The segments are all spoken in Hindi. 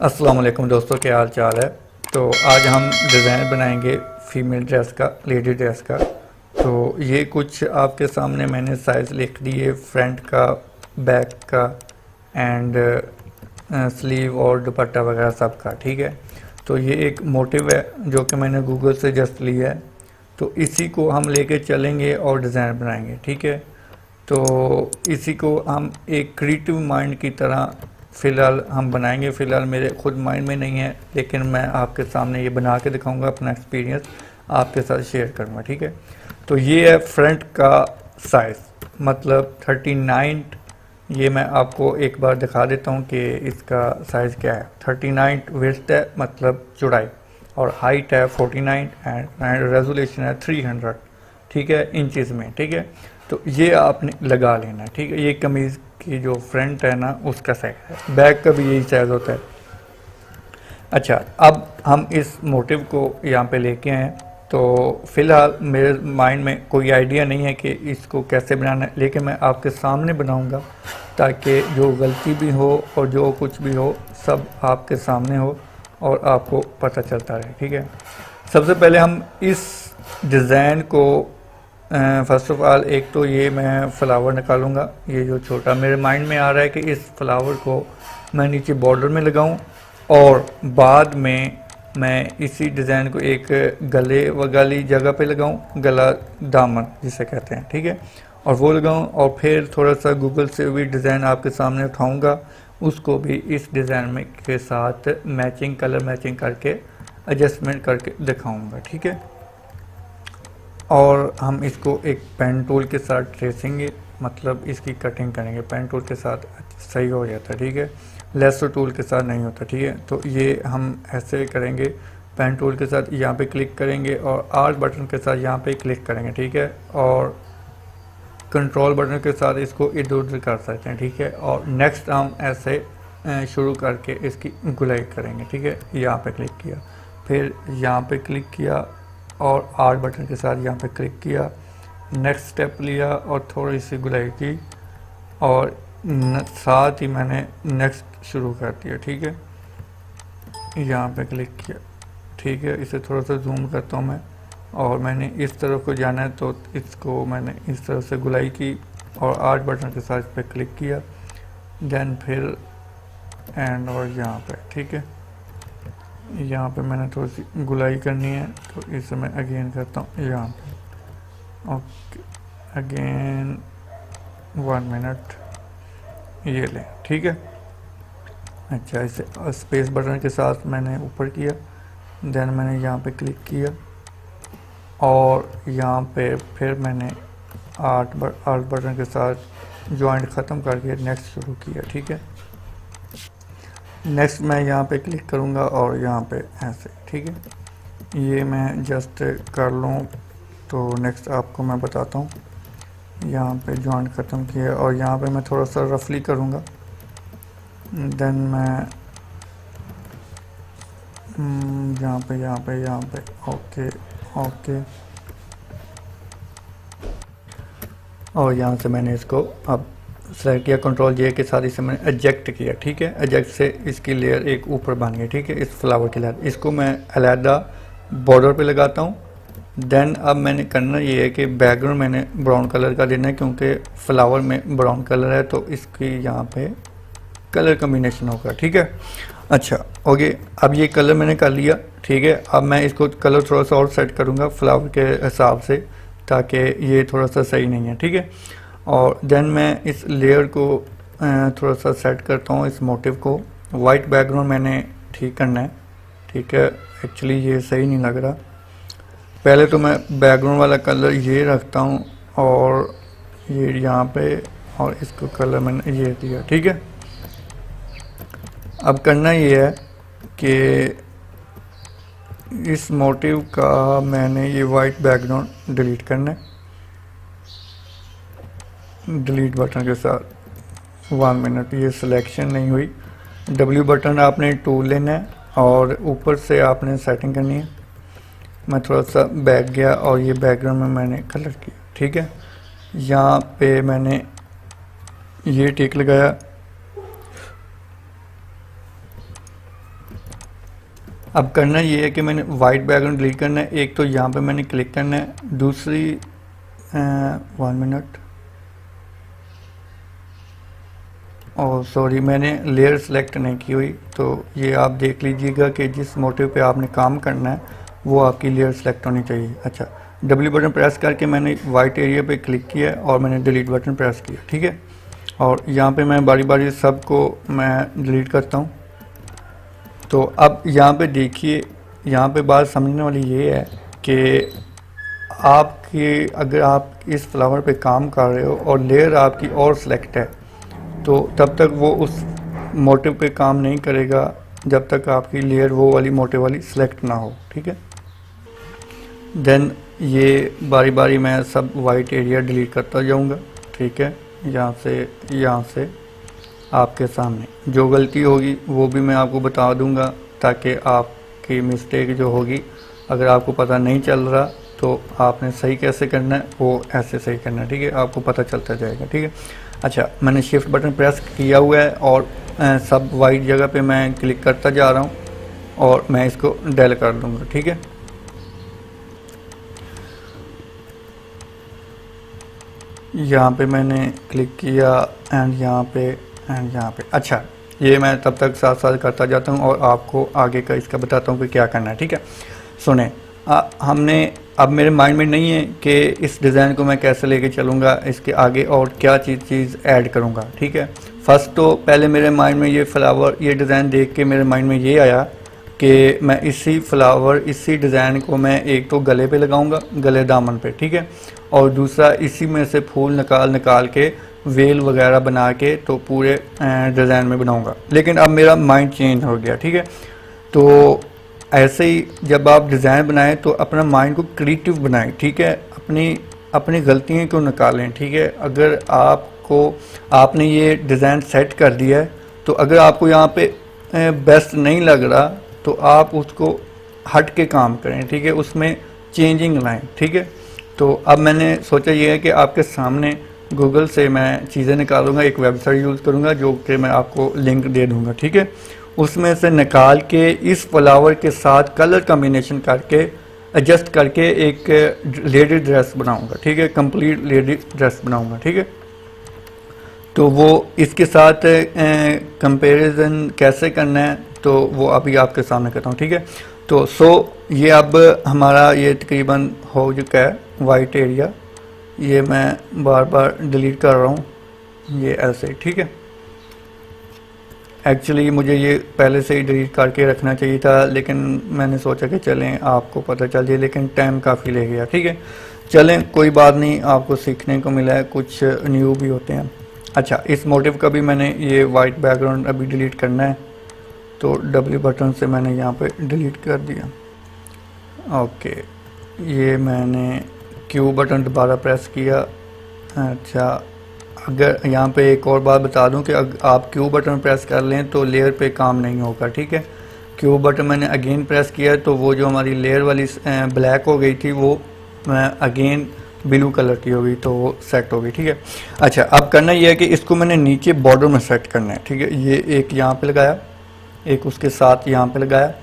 अस्सलाम वालेकुम दोस्तों, क्या हाल चाल है। तो आज हम डिज़ाइन बनाएंगे फीमेल ड्रेस का, लेडी ड्रेस का। तो ये कुछ आपके सामने मैंने साइज़ लिख दिए, फ्रंट का, बैक का एंड स्लीव और दुपट्टा वगैरह सब का। ठीक है, तो ये एक मोटिव है जो कि मैंने गूगल से जस्ट लिया है। तो इसी को हम लेके चलेंगे और डिज़ाइन बनाएंगे। ठीक है, तो इसी को हम एक क्रिएटिव माइंड की तरह फ़िलहाल हम बनाएंगे। फ़िलहाल मेरे खुद माइंड में नहीं है, लेकिन मैं आपके सामने ये बना के दिखाऊंगा, अपना एक्सपीरियंस आपके साथ शेयर करूंगा। ठीक है, तो ये है फ्रंट का साइज़, मतलब 39। ये मैं आपको एक बार दिखा देता हूँ कि इसका साइज़ क्या है। 39 विड्थ है, मतलब चौड़ाई, और हाइट है 49 एंड रेजोल्यूशन है 300। ठीक है, इंचज़ में। ठीक है, तो ये आपने लगा लेना है। ठीक है, ये कमीज़ की जो फ्रंट है ना, उसका साइज है। बैक का भी यही साइज़ होता है। अच्छा, अब हम इस मोटिव को यहाँ पे लेके आए। तो फ़िलहाल मेरे माइंड में कोई आइडिया नहीं है कि इसको कैसे बनाना है, लेकिन मैं आपके सामने बनाऊंगा ताकि जो गलती भी हो और जो कुछ भी हो सब आपके सामने हो और आपको पता चलता रहे। ठीक है, सबसे पहले हम इस डिज़ाइन को फर्स्ट ऑफ ऑल, एक तो ये मैं फ्लावर निकालूंगा। ये जो छोटा मेरे माइंड में आ रहा है कि इस फ्लावर को मैं नीचे बॉर्डर में लगाऊं और बाद में मैं इसी डिज़ाइन को एक गले वाली जगह पे लगाऊं, गला दामन जिसे कहते हैं। ठीक है, और वो लगाऊं और फिर थोड़ा सा गूगल से भी डिज़ाइन आपके सामने उठाऊंगा, उसको भी इस डिज़ाइन में के साथ मैचिंग, कलर मैचिंग करके एडजस्टमेंट करके दिखाऊंगा। ठीक है, और हम इसको एक पेन टूल के साथ ट्रेसेंगे, मतलब इसकी कटिंग करेंगे। पेन टूल के साथ सही हो जाता है। ठीक है, लेसर टूल के साथ नहीं होता। ठीक है, तो ये हम ऐसे करेंगे। पेन टूल के साथ यहाँ पे क्लिक करेंगे और आर्ट बटन के साथ यहाँ पे क्लिक करेंगे। ठीक है, और कंट्रोल बटन के साथ इसको इधर उधर कर सकते हैं। ठीक है, और नेक्स्ट हम ऐसे शुरू करके इसकी गुलाई करेंगे। ठीक है, यहाँ पे क्लिक किया, फिर यहाँ पे क्लिक किया और आर्ट बटन के साथ यहाँ पे क्लिक किया, नेक्स्ट स्टेप लिया और थोड़ी सी गुलाई की और साथ ही मैंने नेक्स्ट शुरू कर दिया। ठीक है, यहाँ पे क्लिक किया। ठीक है, इसे थोड़ा सा जूम करता हूँ मैं, और मैंने इस तरफ को जाना है तो इसको मैंने इस तरफ से गुलाई की और आर्ट बटन के साथ इस पर क्लिक किया, देन फिर एंड और यहाँ पे। ठीक है, यहाँ पे मैंने थोड़ी सी गुलाई करनी है तो इसे मैं अगेन करता हूँ यहाँ पे। ओके, अगेन 1 मिनट, ये लें। ठीक है, अच्छा, इसे स्पेस बटन के साथ मैंने ऊपर किया, देन मैंने यहाँ पे क्लिक किया और यहाँ पे फिर मैंने आर्ट बटन के साथ जॉइंट ख़त्म करके नेक्स्ट शुरू किया। ठीक है, नेक्स्ट मैं यहाँ पे क्लिक करूँगा और यहाँ पे ऐसे। ठीक है, ये मैं जस्ट कर लूँ तो नेक्स्ट आपको मैं बताता हूँ। यहाँ पे जॉइंट ख़त्म किया और यहाँ पे मैं थोड़ा सा रफली करूँगा, देन मैं यहाँ पे ओके ओके, और यहाँ से मैंने इसको अब सेलेक्ट किया, कंट्रोल जे के साथ इसे मैंने एजेक्ट किया। ठीक है, एजेक्ट से इसकी लेयर एक ऊपर बन गई। ठीक है, इस फ्लावर की लेयर, इसको मैं अलहदा बॉर्डर पे लगाता हूँ। देन अब मैंने करना ये है कि बैकग्राउंड मैंने ब्राउन कलर का देना है, क्योंकि फ्लावर में ब्राउन कलर है तो इसकी यहाँ पे कलर कम्बिनेशन होगा। ठीक है, अच्छा ओके, अब ये कलर मैंने कर लिया। ठीक है, अब मैं इसको कलर थोड़ा सा और सेट करूँगा फ्लावर के हिसाब से, ताकि ये थोड़ा सा सही नहीं है। ठीक है, और देन मैं इस लेयर को थोड़ा सा सेट करता हूँ, इस मोटिव को। वाइट बैकग्राउंड मैंने ठीक करना है। ठीक है, एक्चुअली ये सही नहीं लग रहा। पहले तो मैं बैकग्राउंड वाला कलर ये रखता हूँ और ये यहाँ पे, और इसको कलर मैंने ये दिया। ठीक है, अब करना ये है कि इस मोटिव का मैंने ये वाइट बैकग्राउंड डिलीट करना है, डिलीट बटन के साथ 1 मिनट। ये सिलेक्शन नहीं हुई। W बटन आपने टूल लेना है और ऊपर से आपने सेटिंग करनी है। मैं थोड़ा सा बैक गया और ये बैकग्राउंड में मैंने कलर किया। ठीक है, यहाँ पे मैंने ये टिक लगाया अब करना ये है कि मैंने वाइट बैकग्राउंड डिलीट करना है। एक तो यहाँ पे मैंने क्लिक करना है, दूसरी 1 मिनट, और सॉरी मैंने लेयर सेलेक्ट नहीं की हुई, तो ये आप देख लीजिएगा कि जिस मोटिव पे आपने काम करना है वो आपकी लेयर सेलेक्ट होनी चाहिए। अच्छा, डब्ल्यू बटन प्रेस करके मैंने वाइट एरिया पे क्लिक किया और मैंने डिलीट बटन प्रेस किया, ठीक है। और यहाँ पे मैं बारी बारी सबको मैं डिलीट करता हूँ। तो अब यहाँ पे देखिए, यहाँ पे बात समझने वाली ये है कि आपकी अगर आप इस फ्लावर पे काम कर रहे हो और लेयर आपकी और सिलेक्ट है, तो तब तक वो उस मोटिव पे काम नहीं करेगा जब तक आपकी लेयर वो वाली मोटिव वाली सिलेक्ट ना हो, ठीक है। देन ये बारी बारी मैं सब वाइट एरिया डिलीट करता जाऊंगा, ठीक है। यहाँ से आपके सामने जो गलती होगी वो भी मैं आपको बता दूंगा, ताकि आपकी मिस्टेक जो होगी अगर आपको पता नहीं चल रहा तो आपने सही कैसे करना है वो ऐसे सही करना है, ठीक है। आपको पता चलता जाएगा, ठीक है। अच्छा, मैंने शिफ्ट बटन प्रेस किया हुआ है और सब वाइट जगह पे मैं क्लिक करता जा रहा हूँ और मैं इसको डेल कर दूंगा, ठीक है। यहाँ पे मैंने क्लिक किया एंड यहाँ पे। अच्छा, ये मैं तब तक साथ साथ करता जाता हूँ और आपको आगे का इसका बताता हूँ कि क्या करना है, ठीक है। सुने, हमने अब मेरे माइंड में नहीं है कि इस डिज़ाइन को मैं कैसे लेके चलूँगा, इसके आगे और क्या चीज़ ऐड करूँगा, ठीक है। फर्स्ट तो पहले मेरे माइंड में ये फ्लावर, ये डिज़ाइन देख के मेरे माइंड में ये आया कि मैं इसी फ्लावर, इसी डिज़ाइन को मैं एक तो गले पे लगाऊंगा, गले दामन पे, ठीक है। और दूसरा इसी में से फूल निकाल के वेल वगैरह बना के तो पूरे डिज़ाइन में बनाऊंगा। लेकिन अब मेरा माइंड चेंज हो गया, ठीक है। तो ऐसे ही जब आप डिज़ाइन बनाएं तो अपना माइंड को क्रिएटिव बनाएं, ठीक है। अपनी गलतियों को निकालें, ठीक है। अगर आपने ये डिज़ाइन सेट कर दिया है तो अगर आपको यहाँ पे बेस्ट नहीं लग रहा तो आप उसको हट के काम करें, ठीक है। उसमें चेंजिंग लाएं, ठीक है। तो अब मैंने सोचा ये है कि आपके सामने गूगल से मैं चीज़ें निकालूंगा, एक वेबसाइट यूज़ करूंगा जो कि मैं आपको लिंक दे दूंगा, ठीक है। उसमें से निकाल के इस फ्लावर के साथ कलर कम्बिनेशन करके एडजस्ट करके एक लेडी ड्रेस बनाऊंगा, ठीक है। कंप्लीट लेडी ड्रेस बनाऊंगा, ठीक है। तो वो इसके साथ कंपैरिजन कैसे करना है तो वो अभी आपके सामने करता हूँ, ठीक है। तो ये अब हमारा ये तकरीबन हो चुका है वाइट एरिया। ये मैं बार बार डिलीट कर रहा हूँ, ये ऐसे, ठीक है। एक्चुअली मुझे ये पहले से ही डिलीट करके रखना चाहिए था, लेकिन मैंने सोचा कि चलें आपको पता चल जाए, लेकिन टाइम काफ़ी ले गया, ठीक है। चलें कोई बात नहीं, आपको सीखने को मिला है, कुछ न्यू भी होते हैं। अच्छा, इस मोटिव का भी मैंने ये वाइट बैकग्राउंड अभी डिलीट करना है, तो डब्ल्यू बटन से मैंने यहाँ पे डिलीट कर दिया। ओके, ये मैंने क्यू बटन दोबारा प्रेस किया। अच्छा, अगर यहाँ पे एक और बात बता दूं कि अगर आप क्यू बटन प्रेस कर लें तो लेयर पे काम नहीं होगा, ठीक है। क्यू बटन मैंने अगेन प्रेस किया तो वो जो हमारी लेयर वाली ब्लैक हो गई थी वो अगेन ब्लू कलर की हो गई, तो वो सेट हो गई, ठीक है। अच्छा, अब करना ये है कि इसको मैंने नीचे बॉर्डर में सेट करना है, ठीक है। ये एक यहाँ पे लगाया, एक उसके साथ यहाँ पे लगाया,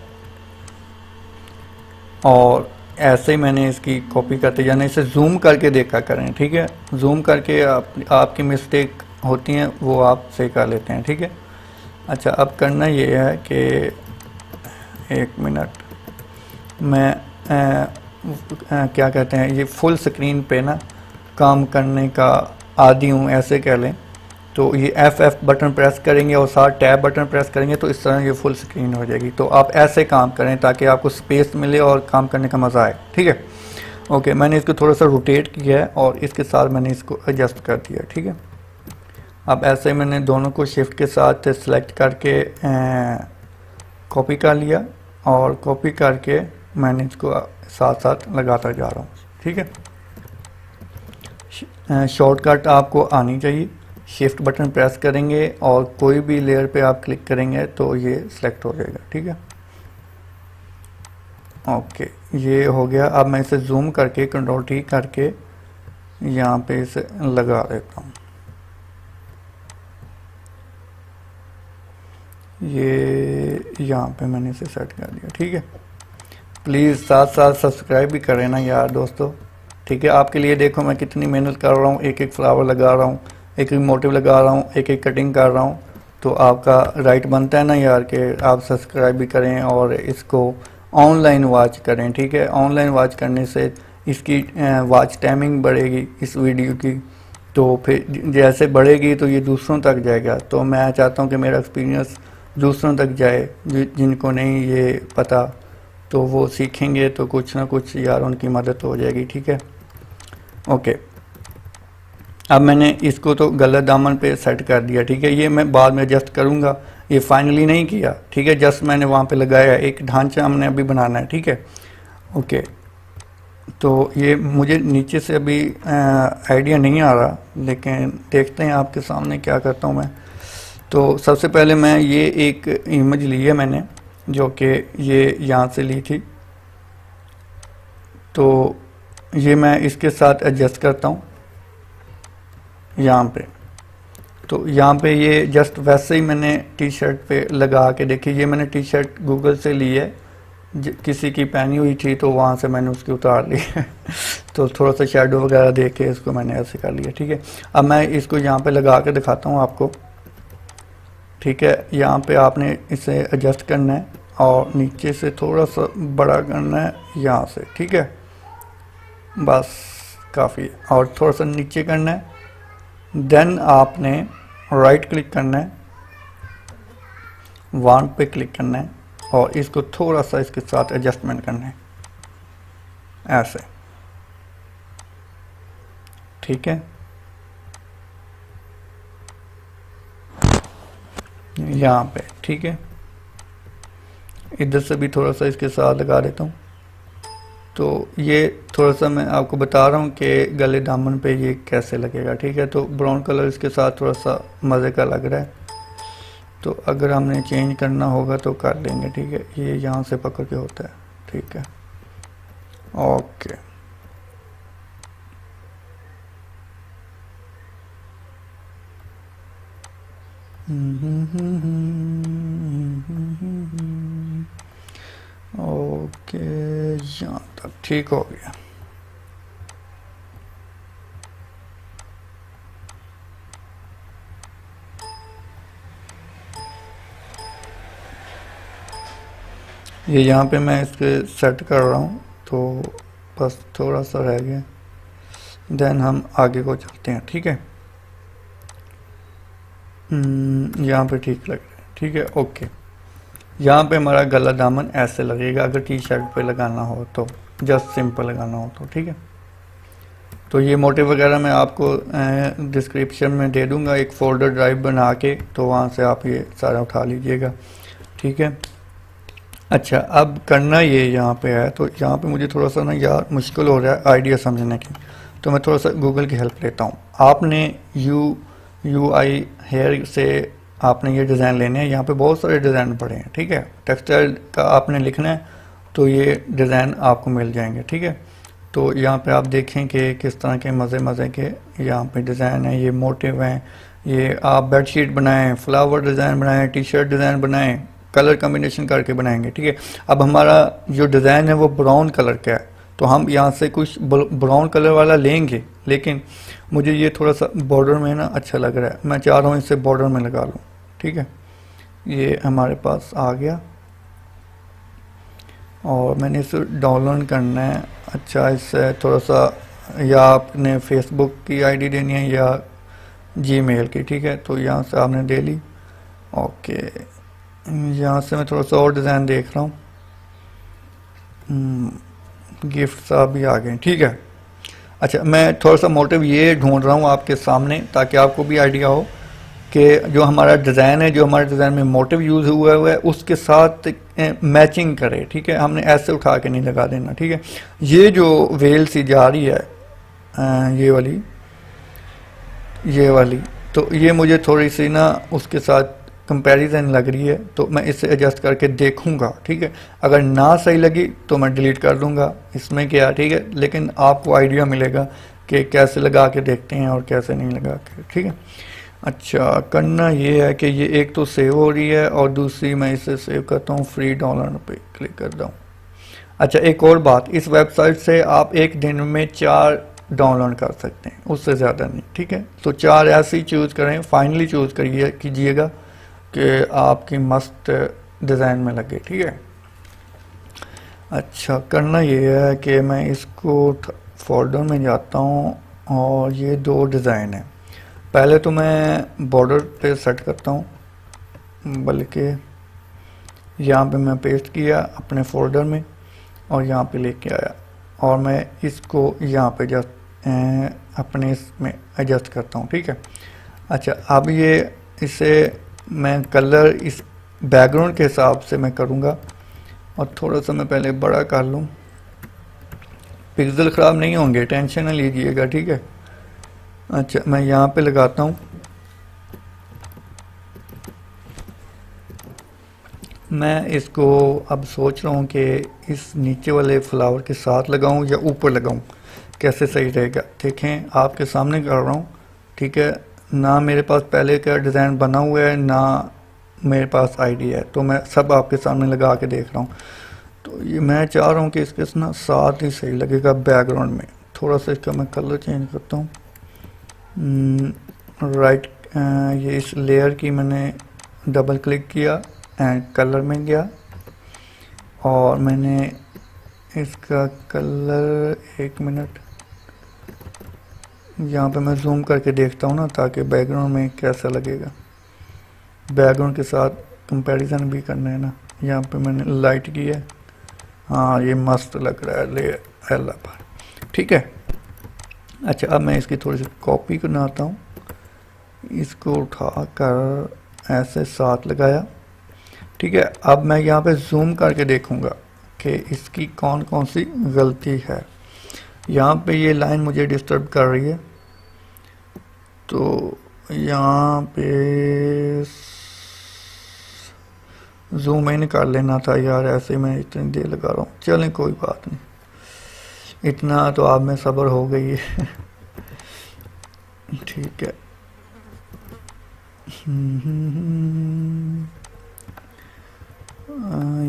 और ऐसे ही मैंने इसकी कॉपी करते जाना। इसे जूम करके देखा करें, ठीक है। जूम करके आपकी मिस्टेक होती हैं वो आप सही कर लेते हैं, ठीक है। अच्छा, अब करना ये है कि 1 मिनट, मैं क्या कहते हैं, ये फुल स्क्रीन पे ना काम करने का आदी हूँ ऐसे कह लें। तो ये F बटन प्रेस करेंगे और साथ टैब बटन प्रेस करेंगे तो इस तरह ये फुल स्क्रीन हो जाएगी। तो आप ऐसे काम करें ताकि आपको स्पेस मिले और काम करने का मज़ा आए, ठीक है। ओके, मैंने इसको थोड़ा सा रोटेट किया है और इसके साथ मैंने इसको एडजस्ट कर दिया, ठीक है। अब ऐसे मैंने दोनों को शिफ्ट के साथ सेलेक्ट करके कॉपी कर लिया और कॉपी करके मैंने इसको साथ साथ लगाता जा रहा हूँ, ठीक है। शॉर्टकट आपको आनी चाहिए, शिफ्ट बटन प्रेस करेंगे और कोई भी लेयर पे आप क्लिक करेंगे तो ये सिलेक्ट हो जाएगा, ठीक है। ओके, ये हो गया। अब मैं इसे जूम करके कंट्रोल टी करके यहाँ पे इसे लगा देता हूँ। ये यहाँ पे मैंने इसे सेट कर दिया। ठीक है, प्लीज़ साथ साथ सब्सक्राइब भी करें ना यार दोस्तों। ठीक है, आपके लिए देखो मैं कितनी मेहनत कर रहा हूँ, एक एक फ्लावर लगा रहा हूँ, एक एक मोटिव लगा रहा हूँ, एक एक कटिंग कर रहा हूँ। तो आपका राइट बनता है ना यार कि आप सब्सक्राइब भी करें और इसको ऑनलाइन वॉच करें। ठीक है, ऑनलाइन वॉच करने से इसकी वॉच टाइमिंग बढ़ेगी इस वीडियो की, तो फिर जैसे बढ़ेगी तो ये दूसरों तक जाएगा। तो मैं चाहता हूँ कि मेरा एक्सपीरियंस दूसरों तक जाए, जिनको नहीं ये पता तो वो सीखेंगे तो कुछ ना कुछ यार उनकी मदद हो जाएगी। ठीक है, ओके। अब मैंने इसको तो गलत दामन पे सेट कर दिया। ठीक है, ये मैं बाद में एडजस्ट करूँगा, ये फाइनली नहीं किया। ठीक है, जस्ट मैंने वहाँ पे लगाया, एक ढांचा हमने अभी बनाना है। ठीक है, ओके। तो ये मुझे नीचे से अभी आइडिया नहीं आ रहा, लेकिन देखते हैं आपके सामने क्या करता हूँ मैं। तो सबसे पहले मैं ये एक इमेज ली है मैंने, जो कि ये यहाँ से ली थी। तो ये मैं इसके साथ एडजस्ट करता हूँ यहाँ पे। तो यहाँ पे ये जस्ट वैसे ही मैंने टी शर्ट पे लगा के देखी। ये मैंने टी शर्ट गूगल से ली है, किसी की पहनी हुई थी तो वहाँ से मैंने उसकी उतार ली है। तो थोड़ा सा शेडो वगैरह देख के इसको मैंने ऐसे कर लिया। ठीक है, अब मैं इसको यहाँ पे लगा के दिखाता हूँ आपको। ठीक है, यहाँ पे आपने इसे एडजस्ट करना है और नीचे से थोड़ा सा बड़ा करना है यहाँ से। ठीक है, बस काफ़ी है। और थोड़ा सा नीचे करना है, देन आपने राइट क्लिक करना है, वन पे क्लिक करना है और इसको थोड़ा सा इसके साथ एडजस्टमेंट करना है ऐसे। ठीक है, यहाँ पे। ठीक है, इधर से भी थोड़ा सा इसके साथ लगा देता हूँ। तो ये थोड़ा सा मैं आपको बता रहा हूँ कि गले दामन पे ये कैसे लगेगा। ठीक है, तो ब्राउन कलर इसके साथ थोड़ा सा मज़े का लग रहा है, तो अगर हमने चेंज करना होगा तो कर लेंगे। ठीक है, ये यहाँ से पकड़ के होता है। ठीक है, ओके। ओके, यहाँ तक ठीक हो गया। ये यहाँ पे मैं इसके सेट कर रहा हूँ, तो बस थोड़ा सा रह गया, देन हम आगे को चलते हैं। ठीक है, यहाँ पे ठीक लग रहा है। ठीक है, ओके। यहाँ पे हमारा गला दामन ऐसे लगेगा अगर टी शर्ट पे लगाना हो तो, जस्ट सिंपल लगाना हो तो। ठीक है, तो ये मोटिव वगैरह मैं आपको डिस्क्रिप्शन में दे दूँगा, एक फोल्डर ड्राइव बना के, तो वहाँ से आप ये सारा उठा लीजिएगा। ठीक है, अच्छा, अब करना ये यहाँ पे है। तो यहाँ पे मुझे थोड़ा सा ना यार मुश्किल हो रहा है आइडिया समझने की, तो मैं थोड़ा सा गूगल की हेल्प लेता हूँ। आपने UI हेयर से आपने ये डिज़ाइन लेने हैं। यहाँ पे बहुत सारे डिज़ाइन पड़े हैं। ठीक है, टेक्सटाइल का आपने लिखना है तो ये डिज़ाइन आपको मिल जाएंगे। ठीक है, तो यहाँ पे आप देखें कि किस तरह के मज़े के यहाँ पे डिज़ाइन है, ये मोटिव हैं, ये आप बेडशीट बनाएं, फ्लावर डिज़ाइन बनाएं, टी शर्ट डिज़ाइन बनाएं, कलर कम्बिनेशन करके बनाएंगे। ठीक है, अब हमारा जो डिज़ाइन है वो ब्राउन कलर का है, तो हम यहाँ से कुछ ब्राउन कलर वाला लेंगे, लेकिन मुझे ये थोड़ा सा बॉर्डर में ना अच्छा लग रहा है, मैं चाह रहा हूँ इसे बॉर्डर में लगा लूँ। ठीक है, ये हमारे पास आ गया और मैंने इसे डाउनलोड करना है। अच्छा, इससे थोड़ा सा या आपने फेसबुक की आईडी देनी है या जीमेल की। ठीक है, तो यहाँ से आपने दे ली। ओके, यहाँ से मैं थोड़ा सा और डिज़ाइन देख रहा हूँ, गिफ्ट आप भी आ गए। ठीक है, अच्छा, मैं थोड़ा सा मोटिव ये ढूंढ रहा हूँ आपके सामने ताकि आपको भी आइडिया हो कि जो हमारा डिज़ाइन है, जो हमारे डिज़ाइन में मोटिव यूज़ हुआ है उसके साथ मैचिंग करे। ठीक है, हमने ऐसे उठा के नहीं लगा देना। ठीक है, ये जो वेल सी जा रही है ये वाली, तो ये मुझे थोड़ी सी ना उसके साथ कंपैरिजन लग रही है, तो मैं इसे एडजस्ट करके देखूंगा। ठीक है, अगर ना सही लगी तो मैं डिलीट कर दूंगा, इसमें क्या। ठीक है, लेकिन आपको आइडिया मिलेगा कि कैसे लगा के देखते हैं और कैसे नहीं लगा के। ठीक है, अच्छा, करना ये है कि ये एक तो सेव हो रही है और दूसरी मैं इसे सेव करता हूँ, फ्री डाउनलोड पे क्लिक करता हूँ। अच्छा, एक और बात, इस वेबसाइट से आप एक दिन में 4 डाउनलोड कर सकते हैं, उससे ज़्यादा नहीं, ठीक है। तो 4 ऐसे ही चूज़ करें, फाइनली चूज़ करिए कीजिएगा कि आपकी मस्त डिज़ाइन में लगे, ठीक है। अच्छा, करना ये है कि मैं इसको फोल्डर में जाता हूँ और ये 2 डिज़ाइन है। पहले तो मैं बॉर्डर पे सेट करता हूँ, बल्कि यहाँ पे मैं पेस्ट किया अपने फोल्डर में और यहाँ पे लेके आया और मैं इसको यहाँ पे जस्ट अपने इसमें एडजस्ट करता हूँ, ठीक है। अच्छा, अब ये इसे मैं कलर इस बैकग्राउंड के हिसाब से मैं करूँगा और थोड़ा सा मैं पहले बड़ा कर लूँ, पिक्सल ख़राब नहीं होंगे, टेंशन न लीजिएगा, ठीक है। अच्छा, मैं यहाँ पे लगाता हूँ, मैं इसको अब सोच रहा हूँ कि इस नीचे वाले फ्लावर के साथ लगाऊँ या ऊपर लगाऊँ, कैसे सही रहेगा। देखें, आपके सामने कर रहा हूँ, ठीक है। ना मेरे पास पहले का डिज़ाइन बना हुआ है, ना मेरे पास आइडिया है, तो मैं सब आपके सामने लगा के देख रहा हूँ। तो ये मैं चाह रहा हूँ कि इसके ना साथ ही सही लगेगा बैकग्राउंड में। थोड़ा सा इसका मैं कलर चेंज करता हूँ, राइट, ये इस लेयर की मैंने डबल क्लिक किया एंड कलर में गया और मैंने इसका कलर, 1 मिनट, यहाँ पे मैं जूम करके देखता हूँ ना, ताकि बैकग्राउंड में कैसा लगेगा, बैकग्राउंड के साथ कंपैरिजन भी करना है ना। यहाँ पे मैंने लाइट की है, हाँ ये मस्त लग रहा है लेयर एला पर, ठीक है। अच्छा, अब मैं इसकी थोड़ी सी कॉपी बनाता हूँ, इसको उठा कर ऐसे साथ लगाया, ठीक है। अब मैं यहाँ पे जूम करके देखूँगा कि इसकी कौन कौन सी गलती है। यहाँ पे ये लाइन मुझे डिस्टर्ब कर रही है, तो यहाँ पे जूम इन कर लेना था यार, ऐसे मैं इतनी देर लगा रहा हूँ। चलें, कोई बात नहीं, इतना तो आप में सब्र हो गई है ठीक है।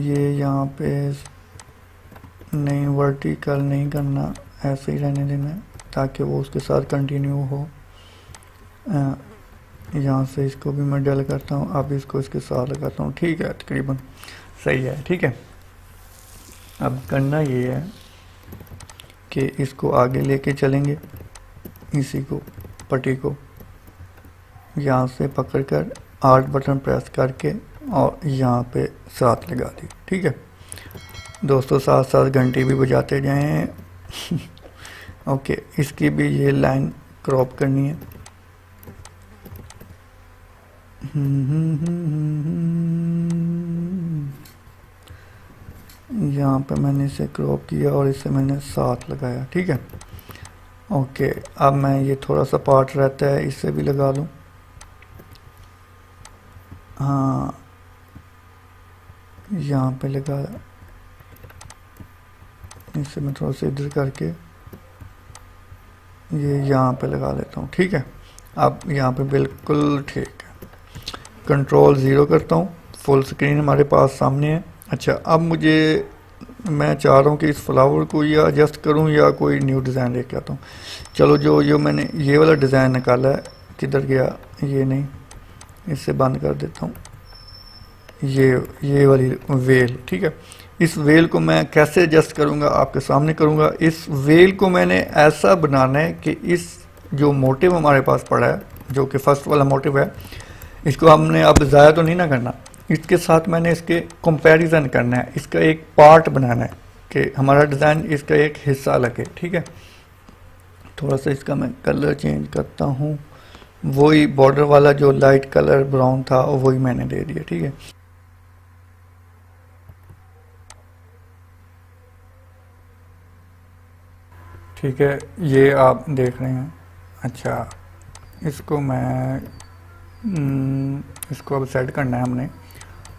ये यहाँ पे नहीं, वर्टिकल नहीं करना, ऐसे ही रहने देना है ताकि वो उसके साथ कंटिन्यू हो। यहाँ से इसको भी मैं डल करता हूँ, अब इसको इसके साथ लगाता हूँ, ठीक है, तकरीबन सही है, ठीक है। अब करना ये है कि इसको आगे लेके चलेंगे, इसी को पट्टी को यहाँ से पकड़कर आर्ट बटन प्रेस करके और यहाँ पे साथ लगा दी, ठीक है दोस्तों। साथ साथ घंटी भी बजाते जाएं ओके, इसकी भी ये लाइन क्रॉप करनी है। यहाँ पे मैंने इसे क्रॉप किया और इसे मैंने साथ लगाया, ठीक है। ओके, अब मैं ये थोड़ा सा पार्ट रहता है, इसे भी लगा लूँ। हाँ, यहाँ पे लगा, इसे मैं थोड़ा सा इधर करके ये यहाँ पे लगा लेता हूँ, ठीक है। अब यहाँ पे बिल्कुल ठीक है, कंट्रोल 0 करता हूँ, फुल स्क्रीन हमारे पास सामने है। अच्छा, अब मैं चाह रहा हूँ कि इस फ्लावर को या एडजस्ट करूँ या कोई न्यू डिज़ाइन लेके आता हूँ। चलो, जो मैंने ये वाला डिज़ाइन निकाला है, किधर गया, ये नहीं, इसे बंद कर देता हूँ, ये वाली वेल, ठीक है। इस वेल को मैं कैसे एडजस्ट करूँगा, आपके सामने करूँगा। इस वेल को मैंने ऐसा बनाना है कि इस जो मोटिव हमारे पास पड़ा है, जो कि फर्स्ट वाला मोटिव है, इसको हमने अब ज़ाया तो नहीं ना करना, इसके साथ मैंने इसके कंपैरिजन करना है, इसका एक पार्ट बनाना है कि हमारा डिज़ाइन इसका एक हिस्सा लगे, ठीक है। थोड़ा सा इसका मैं कलर चेंज करता हूँ, वही बॉर्डर वाला जो लाइट कलर ब्राउन था वही मैंने दे दिया, ठीक है। ठीक है, ये आप देख रहे हैं। अच्छा, इसको मैं इसको अब सेट करना है हमने,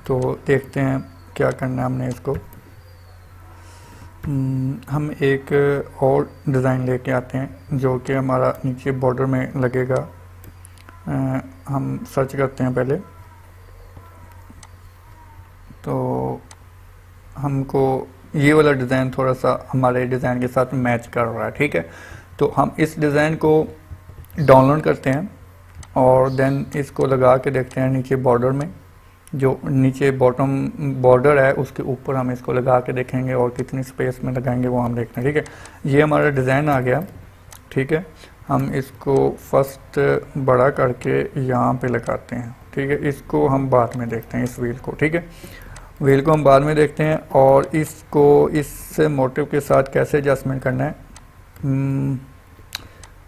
तो देखते हैं क्या करना है हमने इसको। हम एक और डिज़ाइन लेके आते हैं जो कि हमारा नीचे बॉर्डर में लगेगा। हम सर्च करते हैं पहले, तो हमको ये वाला डिज़ाइन थोड़ा सा हमारे डिज़ाइन के साथ मैच कर रहा है, ठीक है। तो हम इस डिज़ाइन को डाउनलोड करते हैं और देन इसको लगा के देखते हैं नीचे बॉर्डर में, जो नीचे बॉटम बॉर्डर है उसके ऊपर हम इसको लगा के देखेंगे और कितनी स्पेस में लगाएंगे वो हम देखते हैं, ठीक है। ये हमारा डिज़ाइन आ गया, ठीक है। हम इसको फर्स्ट बड़ा करके यहाँ पे लगाते हैं, ठीक है। इसको हम बाद में देखते हैं, इस व्हील को, ठीक है। व्हील को हम बाद में देखते हैं और इसको इस मोटिव के साथ कैसे एडजस्टमेंट करना है।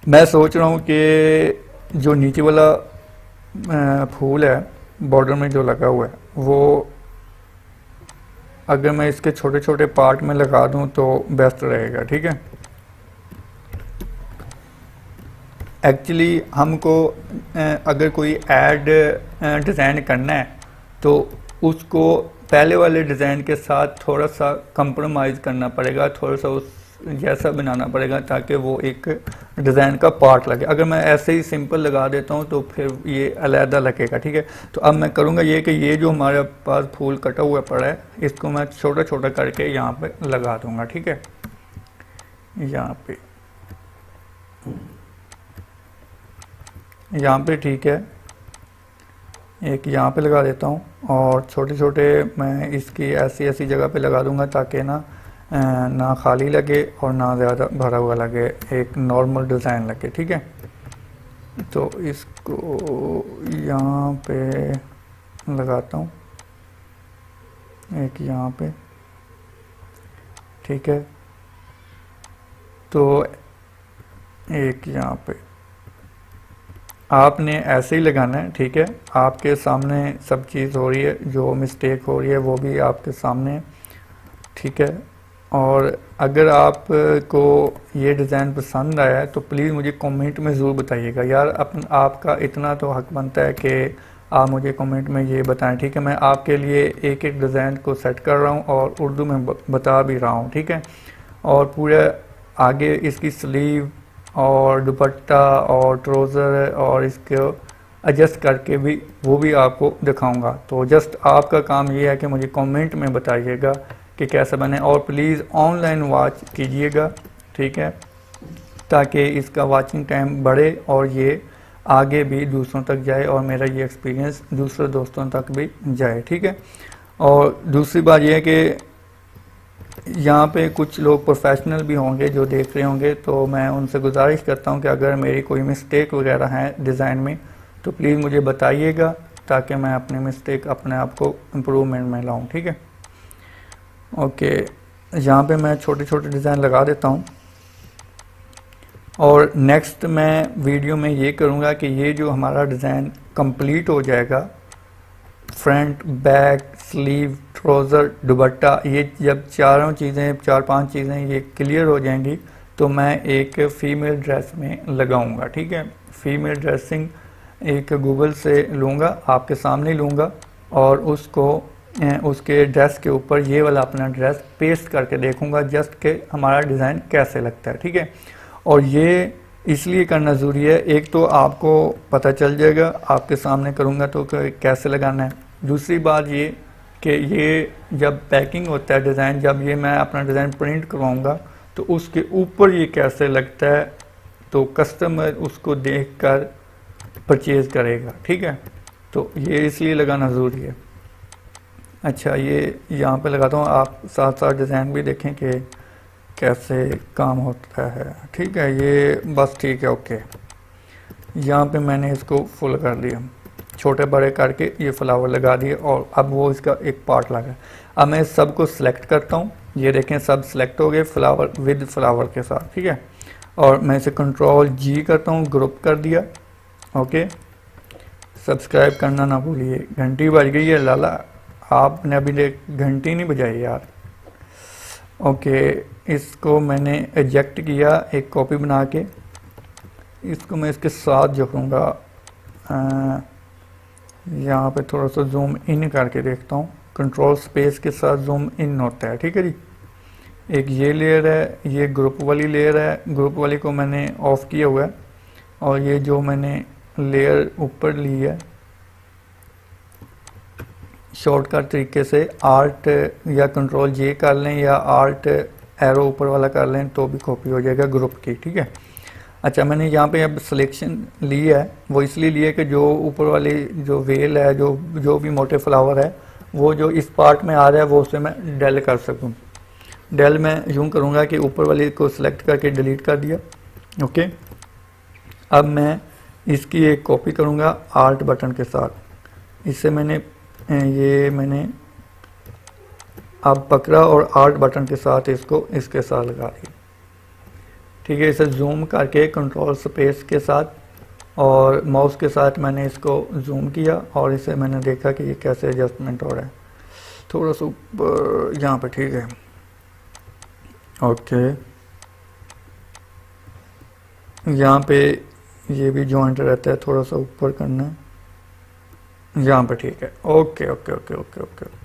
मैं सोच रहा हूँ कि जो नीचे वाला फूल है बॉर्डर में जो लगा हुआ है, वो अगर मैं इसके छोटे छोटे पार्ट में लगा दूँ तो बेस्ट रहेगा, ठीक है। एक्चुअली हमको अगर कोई ऐड डिज़ाइन करना है तो उसको पहले वाले डिज़ाइन के साथ थोड़ा सा कंप्रोमाइज़ करना पड़ेगा, थोड़ा सा उस जैसा बनाना पड़ेगा ताकि वो एक डिज़ाइन का पार्ट लगे। अगर मैं ऐसे ही सिंपल लगा देता हूँ तो फिर ये अलहदा लगेगा, ठीक है। तो अब मैं करूँगा ये कि ये जो हमारे पास फूल कटा हुआ पड़ा है इसको मैं छोटा छोटा करके यहाँ पे लगा दूँगा, ठीक है। यहाँ पे ठीक है, एक यहाँ पे लगा देता हूँ और छोटे छोटे मैं इसकी ऐसी ऐसी जगह पे लगा दूँगा ताकि ना खाली लगे और ना ज़्यादा भरा हुआ लगे, एक नॉर्मल डिज़ाइन लगे, ठीक है। तो इसको यहाँ पे लगाता हूँ, एक यहाँ पे, ठीक है। तो एक यहाँ पे आपने ऐसे ही लगाना है, ठीक है। आपके सामने सब चीज़ हो रही है, जो मिस्टेक हो रही है वो भी आपके सामने, ठीक है। और अगर आपको ये डिज़ाइन पसंद आया है तो प्लीज़ मुझे कमेंट में ज़रूर बताइएगा यार। आपका इतना तो हक बनता है कि आप मुझे कमेंट में ये बताएं, ठीक है। मैं आपके लिए एक एक डिज़ाइन को सेट कर रहा हूँ और उर्दू में बता भी रहा हूँ, ठीक है। और पूरे आगे इसकी स्लीव और दुपट्टा और ट्राउज़र और इसको एडजस्ट करके भी वो भी आपको दिखाऊंगा। तो जस्ट आपका काम ये है कि मुझे कमेंट में बताइएगा कि कैसा बने और प्लीज़ ऑनलाइन वॉच कीजिएगा, ठीक है, ताकि इसका वॉचिंग टाइम बढ़े और ये आगे भी दूसरों तक जाए और मेरा ये एक्सपीरियंस दूसरे दोस्तों तक भी जाए, ठीक है। और दूसरी बात यह है कि यहाँ पे कुछ लोग प्रोफेशनल भी होंगे जो देख रहे होंगे, तो मैं उनसे गुजारिश करता हूँ कि अगर मेरी कोई मिस्टेक वगैरह है डिज़ाइन में तो प्लीज़ मुझे बताइएगा ताकि मैं अपने मिस्टेक अपने आप को इम्प्रूवमेंट में लाऊँ, ठीक है। ओके, यहाँ पे मैं छोटे छोटे डिज़ाइन लगा देता हूँ और नेक्स्ट मैं वीडियो में ये करूँगा कि ये जो हमारा डिज़ाइन कंप्लीट हो जाएगा, फ्रंट, बैक, स्लीव, ट्राउज़र, दुपट्टा, ये जब चारों चीज़ें, चार पांच चीज़ें ये क्लियर हो जाएंगी तो मैं एक फ़ीमेल ड्रेस में लगाऊंगा, ठीक है। फ़ीमेल ड्रेसिंग एक गूगल से लूँगा, आपके सामने लूँगा और उसको उसके ड्रेस के ऊपर ये वाला अपना ड्रेस पेस्ट करके देखूँगा जस्ट कि हमारा डिज़ाइन कैसे लगता है, ठीक है। और ये इसलिए करना ज़रूरी है, एक तो आपको पता चल जाएगा, आपके सामने करूँगा तो कैसे लगाना है। दूसरी बात ये कि ये जब पैकिंग होता है डिज़ाइन, जब ये मैं अपना डिज़ाइन प्रिंट करवाऊँगा तो उसके ऊपर ये कैसे लगता है तो कस्टमर उसको देखकर परचेज़ करेगा, ठीक है। तो ये इसलिए लगाना ज़रूरी है। अच्छा, ये यहाँ पे लगाता हूँ, आप साथ साथ डिज़ाइन भी देखें कि कैसे काम होता है, ठीक है। ये बस ठीक है, ओके। यहाँ पे मैंने इसको फुल कर दिया, छोटे बड़े करके ये फ्लावर लगा दिए और अब वो इसका एक पार्ट लगा। अब मैं सबको सिलेक्ट करता हूँ, ये देखें सब सिलेक्ट हो गए फ्लावर विद फ्लावर के साथ, ठीक है। और मैं इसे कंट्रोल जी करता हूँ, ग्रुप कर दिया, ओके। सब्सक्राइब करना ना भूलिए, घंटी बज गई है, लाला आपने अभी घंटी नहीं बजाई यार। ओके, इसको मैंने एजेक्ट किया एक कॉपी बना के, इसको मैं इसके साथ जोड़ूँगा। यहाँ पे थोड़ा सा जूम इन करके देखता हूँ, कंट्रोल स्पेस के साथ जूम इन होता है, ठीक है जी। एक ये लेयर है, ये ग्रुप वाली लेयर है, ग्रुप वाली को मैंने ऑफ़ किया हुआ है और ये जो मैंने लेयर ऊपर ली है, शॉर्टकट तरीके से आर्ट या कंट्रोल जे कर लें या आर्ट एरो ऊपर वाला कर लें तो भी कॉपी हो जाएगा ग्रुप की, ठीक है। अच्छा, मैंने यहाँ पे अब सिलेक्शन ली है, वो इसलिए ली है कि जो ऊपर वाली जो वेल है, जो भी मोटे फ्लावर है, वो जो इस पार्ट में आ रहा है वो उसे मैं डेल कर सकूँ। डेल में यूँ करूँगा कि ऊपर वाली को सिलेक्ट करके डिलीट कर दिया। ओके, अब मैं इसकी एक कॉपी करूँगा आर्ट बटन के साथ। इससे मैंने अब पकड़ा और आर्ट बटन के साथ इसको इसके साथ लगा दिया, ठीक है। इसे जूम करके कंट्रोल स्पेस के साथ और माउस के साथ मैंने इसको जूम किया और इसे मैंने देखा कि ये कैसे एडजस्टमेंट हो रहा है, थोड़ा सा ऊपर यहाँ पे, ठीक है। ओके, यहाँ पे ये भी जॉइंट रहता है, थोड़ा सा ऊपर करना है यहाँ पे, ठीक है। Okay okay okay okay okay okay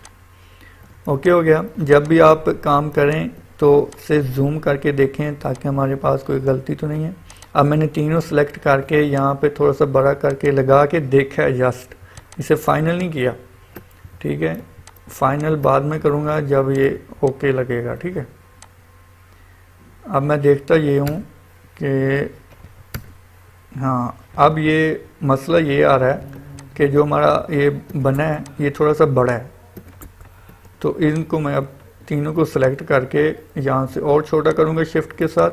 okay हो गया। जब भी आप काम करें तो से जूम करके देखें ताकि हमारे पास कोई गलती तो नहीं है। अब मैंने तीनों सेलेक्ट करके यहाँ पे थोड़ा सा बड़ा करके लगा के देखा है, जस्ट इसे फाइनल नहीं किया, ठीक है। फाइनल बाद में करूँगा जब ये ओके लगेगा, ठीक है। अब मैं देखता ये हूँ कि हाँ, अब ये मसला ये आ रहा है कि जो हमारा ये बना है ये थोड़ा सा बड़ा है, तो इनको मैं अब तीनों को सिलेक्ट करके यहाँ से और छोटा करूँगा शिफ्ट के साथ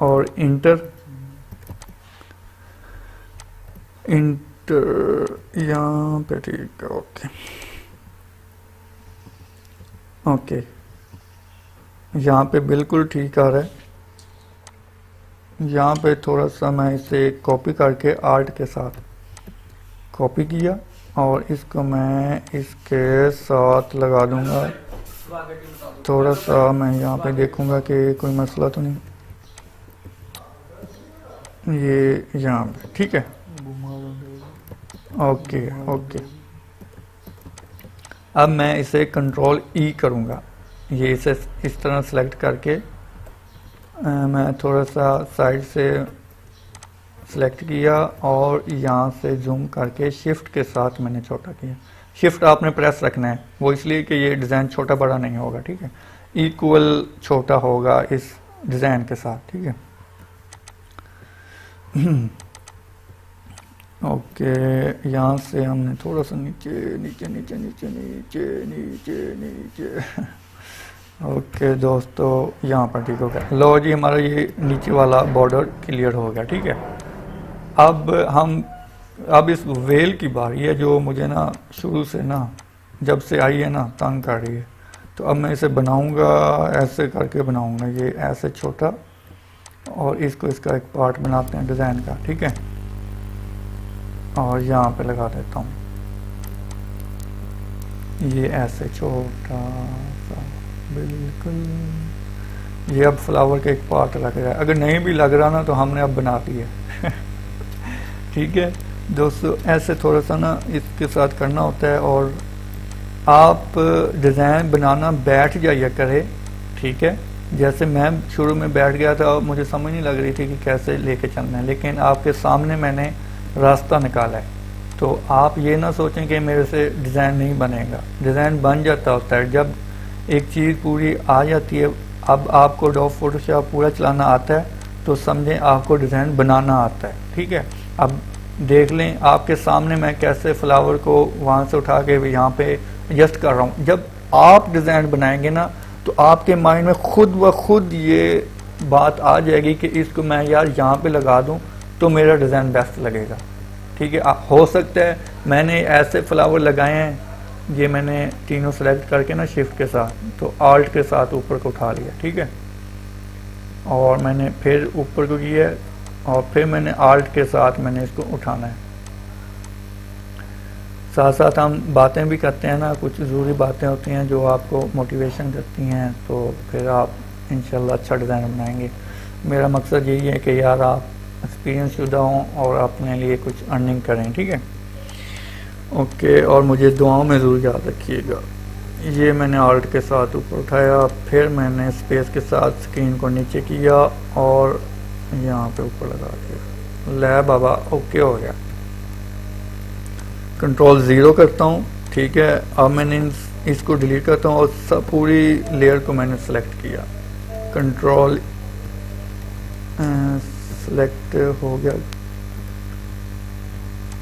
और इंटर यहाँ पे, ठीक है। ओके ओके, यहाँ पे बिल्कुल ठीक आ रहा है। यहाँ पे थोड़ा सा मैं इसे कॉपी करके आर्ट के साथ कॉपी किया और इसको मैं इसके साथ लगा दूंगा। थोड़ा सा मैं यहाँ पे देखूंगा कि कोई मसला तो नहीं, ये यहाँ पे, ठीक है। ओके ओके, अब मैं इसे कंट्रोल ई करूँगा, ये इसे इस तरह सेलेक्ट करके मैं थोड़ा सा साइड से सेलेक्ट किया और यहाँ से जूम करके शिफ्ट के साथ मैंने छोटा किया। शिफ्ट आपने प्रेस रखना है, वो इसलिए कि ये डिज़ाइन छोटा बड़ा नहीं होगा, ठीक है। इक्वल छोटा होगा इस डिज़ाइन के साथ, ठीक है। ओके, यहाँ से हमने थोड़ा सा नीचे नीचे नीचे नीचे नीचे नीचे नीचे ओके दोस्तों, यहाँ पर ठीक हो गया। लो जी, हमारा ये नीचे वाला बॉर्डर क्लियर हो गया, ठीक है। अब इस वेल की बारी है जो मुझे ना शुरू से ना जब से आई है ना तंग कर रही है। तो अब मैं इसे बनाऊंगा, ऐसे करके बनाऊंगा, ये ऐसे छोटा, और इसको इसका एक पार्ट बनाते हैं डिज़ाइन का, ठीक है। और यहाँ पे लगा देता हूँ ये ऐसे छोटा सा, बिल्कुल। ये अब फ्लावर का एक पार्ट लग रहा है, अगर नहीं भी लग रहा ना तो हमने अब बना दिया ठीक है दोस्तों, ऐसे थोड़ा सा ना इसके साथ करना होता है। और आप डिज़ाइन बनाना बैठ जाइए करें, ठीक है। जैसे मैं शुरू में बैठ गया था, मुझे समझ नहीं लग रही थी कि कैसे लेके चलना है, लेकिन आपके सामने मैंने रास्ता निकाला है। तो आप ये ना सोचें कि मेरे से डिज़ाइन नहीं बनेगा, डिज़ाइन बन जाता होता है जब एक चीज़ पूरी आ जाती है। अब आपको एडोब फोटोशॉप पूरा चलाना आता है तो समझें आपको डिज़ाइन बनाना आता है, ठीक है। अब देख लें आपके सामने मैं कैसे फ्लावर को वहाँ से उठा के यहाँ पे एडजस्ट कर रहा हूँ। जब आप डिज़ाइन बनाएंगे ना तो आपके माइंड में खुद व खुद ये बात आ जाएगी कि इसको मैं यार यहाँ पे लगा दूँ तो मेरा डिज़ाइन बेस्ट लगेगा, ठीक है। हो सकता है मैंने ऐसे फ्लावर लगाए हैं, ये मैंने तीनों सेलेक्ट करके ना शिफ्ट के साथ, तो आल्ट के साथ ऊपर को उठा लिया, ठीक है। और मैंने फिर ऊपर को किया और फिर मैंने आल्ट के साथ मैंने इसको उठाना है। साथ साथ हम बातें भी करते हैं ना, कुछ ज़रूरी बातें होती हैं जो आपको मोटिवेशन करती हैं, तो फिर आप इंशाल्लाह अच्छा डिज़ाइन बनाएंगे। मेरा मकसद यही है कि यार आप एक्सपीरियंस शुदा हों और अपने लिए कुछ अर्निंग करें, ठीक है। ओके, और मुझे दुआओं में ज़रूर याद रखिएगा। ये मैंने आल्ट के साथ ऊपर उठाया, फिर मैंने स्पेस के साथ स्क्रीन को नीचे किया और यहाँ पे ऊपर लगा दिया। ले बाबा ओके हो गया। कंट्रोल 0 करता हूँ, ठीक है। अब मैंने इसको डिलीट करता हूँ और सब पूरी लेयर को मैंने सेलेक्ट किया। कंट्रोल सेलेक्ट हो गया,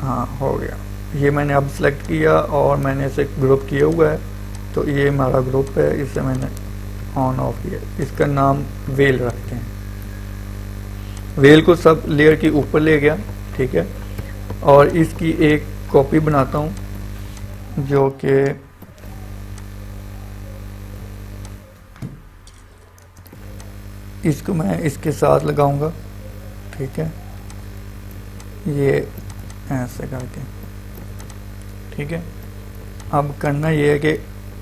हाँ हो गया। ये मैंने अब सेलेक्ट किया और मैंने इसे ग्रुप किया हुआ है, तो ये हमारा ग्रुप है, इसे मैंने ऑन ऑफ किया। इसका नाम वेल रखते हैं। वेल को सब लेयर के ऊपर ले गया, ठीक है। और इसकी एक कॉपी बनाता हूँ जो कि इसको मैं इसके साथ लगाऊंगा, ठीक है। ये ऐसे करके, ठीक है। अब करना ये है कि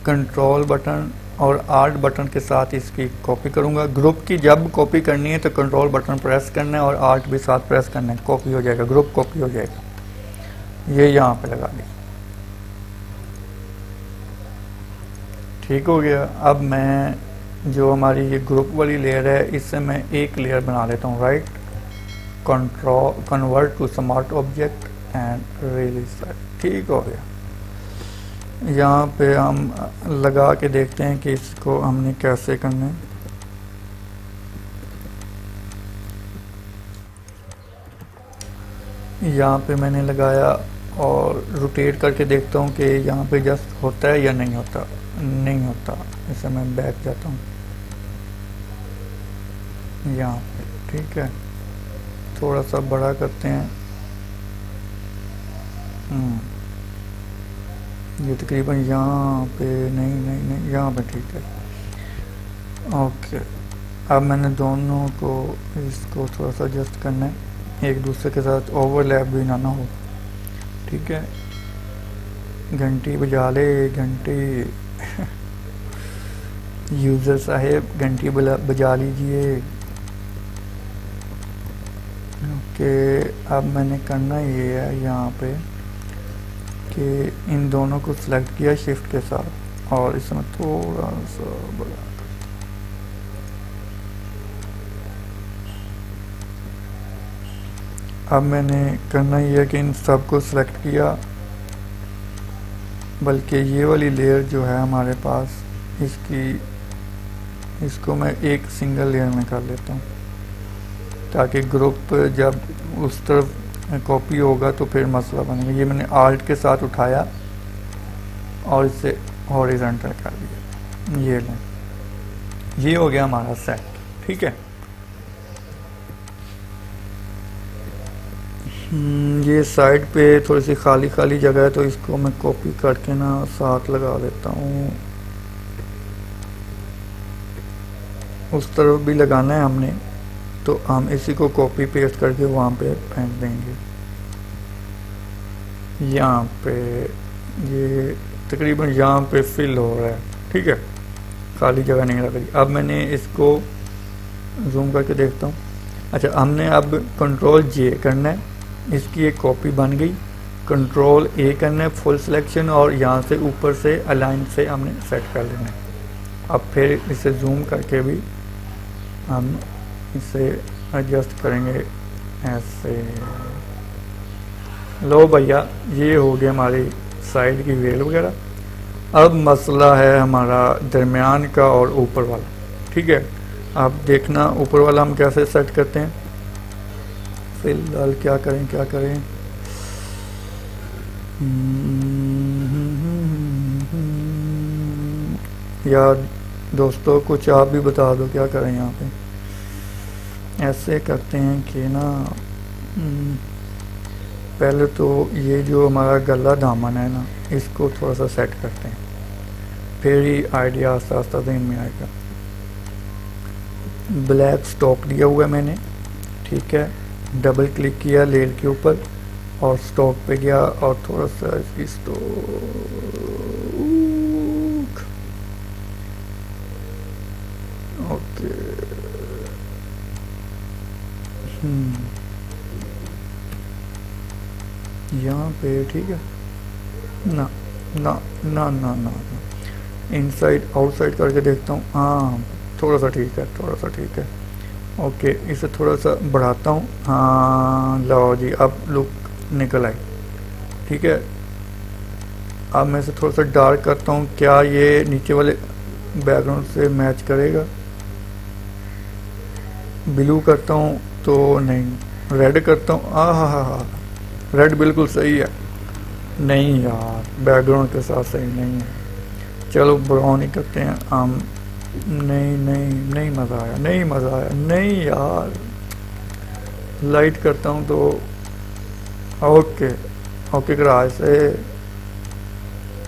कंट्रोल बटन और आर्ट बटन के साथ इसकी कॉपी करूंगा। ग्रुप की जब कॉपी करनी है तो कंट्रोल बटन प्रेस करना है और आर्ट भी साथ प्रेस करना है, कॉपी हो जाएगा, ग्रुप कॉपी हो जाएगा। ये यहाँ पे लगा दी, ठीक हो गया। अब मैं जो हमारी ये ग्रुप वाली लेयर है, इससे मैं एक लेयर बना लेता हूँ। Right control convert to smart object and release set, ठीक हो गया। यहाँ पे हम लगा के देखते हैं कि इसको हमने कैसे करना है। यहाँ पे मैंने लगाया और रोटेट करके देखता हूँ कि यहाँ पे जस्ट होता है या नहीं होता। नहीं होता, इसे मैं बैक जाता हूँ यहाँ पे, ठीक है। थोड़ा सा बड़ा करते हैं, ये तकरीबन यहाँ पे नहीं नहीं नहीं यहाँ पे, ठीक है। ओके, अब मैंने दोनों को इसको थोड़ा सा एडजस्ट करना है, एक दूसरे के साथ ओवरलैप भी ना हो, ठीक है। घंटी बजा ले घंटी यूज़र साहेब घंटी बजा लीजिए। ओके, अब मैंने करना ये है यहाँ पे कि इन दोनों को सिलेक्ट किया शिफ्ट के साथ और इसमें थोड़ा सा बड़ा। अब मैंने करना ये है कि इन सब को सिलेक्ट किया, बल्कि ये वाली लेयर जो है हमारे पास, इसको मैं एक सिंगल लेयर में कर लेता हूँ ताकि ग्रुप जब उस तरफ कॉपी होगा तो फिर मसला बनेगा। ये मैंने आल्ट के साथ उठाया और इसे हॉरिजॉन्टल कर दिया। ये लें, ये हो गया हमारा सेट, ठीक है। ये साइड पे थोड़ी सी खाली खाली जगह है, तो इसको मैं कॉपी करके ना साथ लगा देता हूँ। उस तरफ भी लगाना है हमने, तो हम इसी को कॉपी पेस्ट करके वहाँ पे फेंक देंगे। यहाँ पे ये तकरीबन यहाँ पे फिल हो रहा है, ठीक है, खाली जगह नहीं लग रही। अब मैंने इसको जूम करके देखता हूँ। अच्छा, हमने अब कंट्रोल जे करना है, इसकी एक कॉपी बन गई। कंट्रोल ए करना है फुल सिलेक्शन और यहाँ से ऊपर से अलाइन से हमने सेट कर लेना है। अब फिर इसे जूम करके भी हम इसे एडजस्ट करेंगे ऐसे। लो भैया, ये हो गया हमारी साइड की वेल वगैरह। अब मसला है हमारा दरमियान का और ऊपर वाला, ठीक है। अब देखना ऊपर वाला हम कैसे सेट करते हैं। फिलहाल क्या करें यार दोस्तों, कुछ आप भी बता दो क्या करें यहाँ पे। ऐसे करते हैं कि ना, पहले तो ये जो हमारा गला दामन है ना, इसको थोड़ा सा सेट करते हैं, फिर ही आइडिया आस्ता आस्ता दिन में आएगा। ब्लैक स्टॉक दिया हुआ है मैंने, ठीक है। डबल क्लिक किया लेयर के ऊपर और स्टॉक पे गया और थोड़ा सा इसकी स्टॉक, ओके, यहाँ पे ठीक है ना ना ना ना ना, इनसाइड आउटसाइड करके देखता हूँ। हाँ, थोड़ा सा ठीक है, थोड़ा सा ठीक है। ओके, इसे थोड़ा सा बढ़ाता हूँ। हाँ लो जी, अब लुक निकल आई। ठीक है, अब मैं इसे थोड़ा सा डार्क करता हूँ। क्या ये नीचे वाले बैकग्राउंड से मैच करेगा? ब्लू करता हूँ तो नहीं, रेड करता हूँ। हाँ, रेड बिल्कुल सही है। नहीं यार, बैकग्राउंड के साथ सही नहीं है। चलो ब्राउन ही करते हैं हम। नहीं नहीं नहीं, मज़ा आया, नहीं मज़ा आया, नहीं यार। लाइट करता हूँ तो ओके। ओके ग्रास से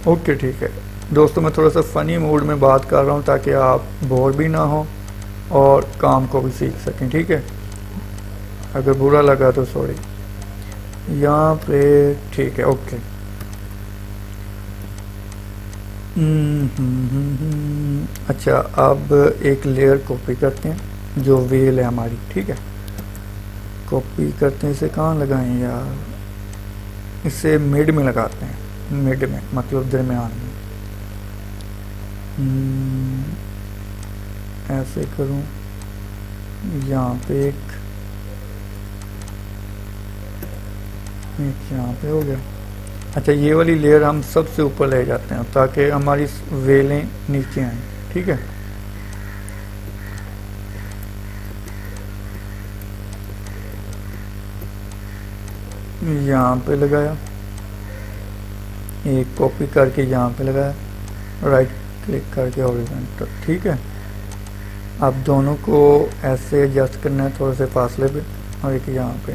ओके, ठीक है दोस्तों, मैं थोड़ा सा फ़नी मूड में बात कर रहा हूँ ताकि आप बोर भी ना हो और काम को भी सीख सकें। ठीक है, अगर बुरा लगा तो सॉरी। यहाँ पे ठीक है, ओके। अच्छा, अब एक लेयर कॉपी करते हैं जो वेल है हमारी। ठीक है, कॉपी करते हैं। इसे कहाँ लगाएं यार? इसे मिड में लगाते हैं, मिड में मतलब दरमियान में। ऐसे करूं, यहाँ पे एक यहाँ पे हो गया। अच्छा, ये वाली लेयर हम सबसे ऊपर ले जाते हैं ताकि हमारी वेलें नीचे आएँ। ठीक है, यहाँ पे लगाया, एक कॉपी करके यहाँ पे लगाया, राइट क्लिक करके हॉरिजॉन्टल। ठीक है, अब दोनों को ऐसे एडजस्ट करना है थोड़े से फासले पे, और एक यहाँ पे।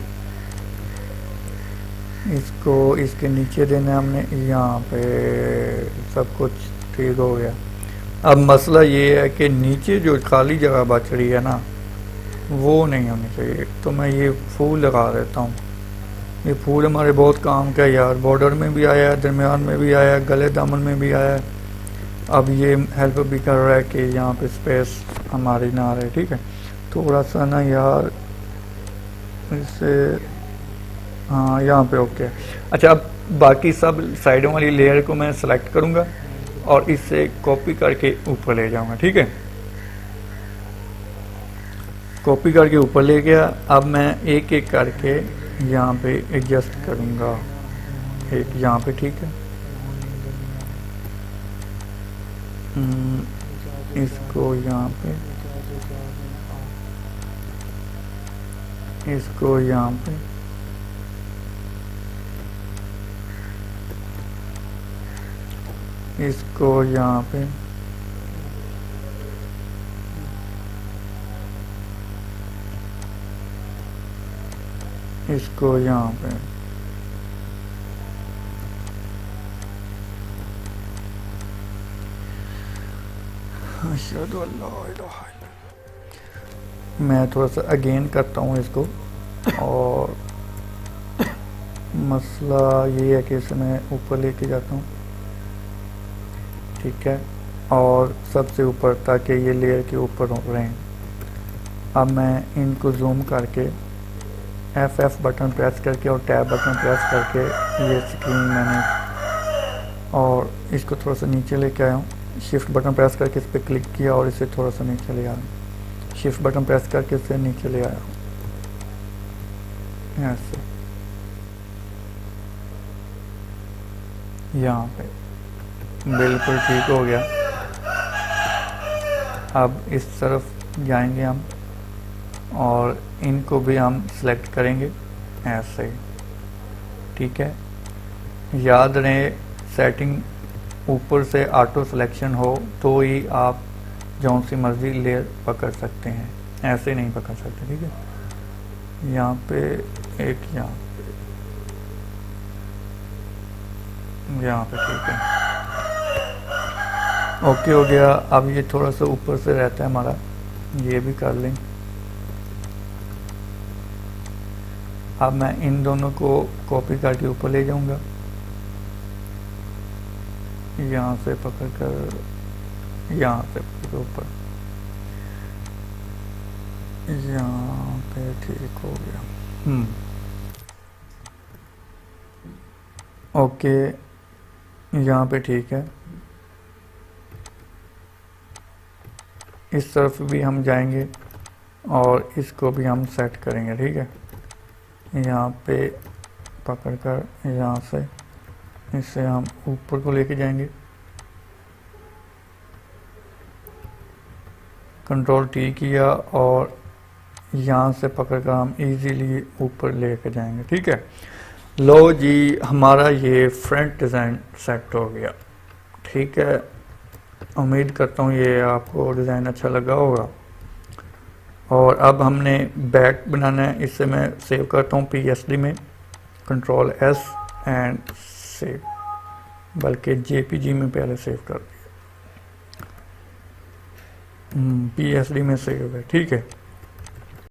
इसको इसके नीचे देना है हमने, यहाँ पे सब कुछ ठीक हो गया। अब मसला ये है कि नीचे जो खाली जगह बच रही है ना, वो नहीं होनी चाहिए। तो मैं ये फूल लगा देता हूँ। ये फूल हमारे बहुत काम का है यार, बॉर्डर में भी आया है, दरमियान में भी आया है, गले दामन में भी आया है। अब ये हेल्प भी कर रहा है कि यहाँ पे स्पेस हमारी ना रहे। ठीक है, थोड़ा सा ना यार इसे, हाँ यहाँ पे ओके। अच्छा, अब बाकी सब साइडों वाली लेयर को मैं सेलेक्ट करूँगा और इससे कॉपी करके ऊपर ले जाऊँगा। ठीक है, कॉपी करके ऊपर ले गया। अब मैं एक एक करके यहाँ पे एडजस्ट करूँगा। एक यहाँ पे, ठीक है। इसको यहाँ पे, इसको यहाँ पे, इसको यहाँ पे, इसको यहाँ पे। मैं थोड़ा सा अगेन करता हूँ इसको, और मसला ये है कि इसे मैं ऊपर लेके जाता हूँ। ठीक है, और सबसे ऊपर ताकि ये लेयर के ऊपर रहें। अब मैं इनको जूम करके F बटन प्रेस करके और टैब बटन प्रेस करके ये स्क्रीन मैंने, और इसको थोड़ा सा नीचे लेके आया हूँ। शिफ्ट बटन प्रेस करके इस पर क्लिक किया और इसे थोड़ा सा नीचे ले आया। शिफ्ट बटन प्रेस करके इसे नीचे ले आया हूँ ऐसे, यहाँ पे बिल्कुल ठीक हो गया। अब इस तरफ जाएंगे हम और इनको भी हम सेलेक्ट करेंगे ऐसे ही। ठीक है, याद रहे सेटिंग ऊपर से ऑटो सिलेक्शन हो तो ही आप जौन सी मर्जी लेयर पकड़ सकते हैं, ऐसे नहीं पकड़ सकते। ठीक है, यहाँ पे एक, यहाँ पे ठीक है, ओके हो गया। अब ये थोड़ा सा ऊपर से रहता है हमारा, ये भी कर लें। अब मैं इन दोनों को कॉपी करके ऊपर ले जाऊंगा, यहाँ से पकड़ कर, यहाँ से पकड़ ऊपर, यहाँ पे ठीक हो गया। ओके, यहाँ पे ठीक है। इस तरफ भी हम जाएंगे और इसको भी हम सेट करेंगे, ठीक है। यहाँ पे पकड़कर यहाँ से इसे हम ऊपर को लेके जाएंगे, कंट्रोल टी किया और यहाँ से पकड़कर हम इजीली ऊपर लेके जाएंगे, ठीक है। लो जी, हमारा ये फ्रंट डिज़ाइन सेट हो गया, ठीक है। उम्मीद करता हूँ ये आपको डिज़ाइन अच्छा लगा होगा। और अब हमने बैक बनाना है, इससे मैं सेव करता हूँ PSD में, कंट्रोल S एंड सेव, बल्कि JPG में पहले सेव कर दिया, PSD में सेव है, ठीक है।